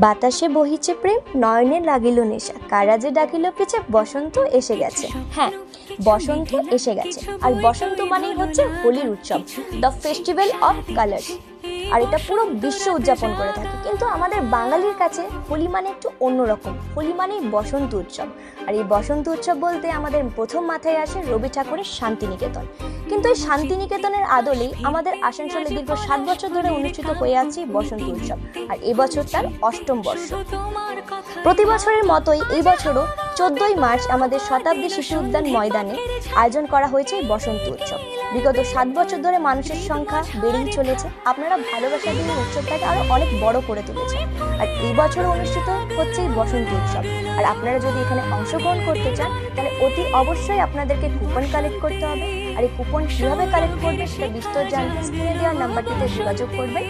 বাতাসে বহিছে প্রেম, নয়নে লাগিল নেশা, কারা যে ডাকিল পিছে, বসন্ত এসে গেছে। হ্যাঁ, বসন্ত এসে গেছে। আর বসন্ত মানেই হচ্ছে হোলির উৎসব, দ্য ফেস্টিভ্যাল অফ কালার্স। আর এটা পুরো বিশ্ব উদযাপন করে থাকে। কিন্তু আমাদের বাঙালির কাছে হোলি মানে একটু অন্যরকম। হোলি মানেই বসন্ত উৎসব। আর এই বসন্ত উৎসব বলতে আমাদের প্রথম মাথায় আসে রবি ঠাকুরের শান্তিনিকেতন। কিন্তু এই শান্তিনিকেতনের আদলেই আমাদের আসানসোলে দীর্ঘ 7 বছর ধরে অনুষ্ঠিত হয়ে আছে বসন্ত উৎসব। আর এবছর তার 8ম বর্ষ। প্রতি বছরের মতোই এই বছরও 14ই মার্চ আমাদের শতাব্দী শিশু উদ্যান ময়দানে আয়োজন করা হয়েছে এই বসন্ত উৎসব। বিগত 7 বছর ধরে মানুষের সংখ্যা বেড়েই চলেছে। আপনারা ভালোবাসা দিয়ে উৎসবটাকে আরো অনেক বড় করে তুলেছেন। আর এই বছরও অনুষ্ঠিত হচ্ছে এই বসন্ত উৎসব। আর আপনারা যদি এখানে অংশগ্রহণ করতে চান তাহলে অতি অবশ্যই আপনাদেরকে কুপন কালেক্ট করতে হবে। আর এই কুপন কিভাবে কালেক্ট করবে সেটা বিস্তার জানতে স্ক্রিনে দেওয়া নাম্বারটিতে যোগাযোগ করবেন।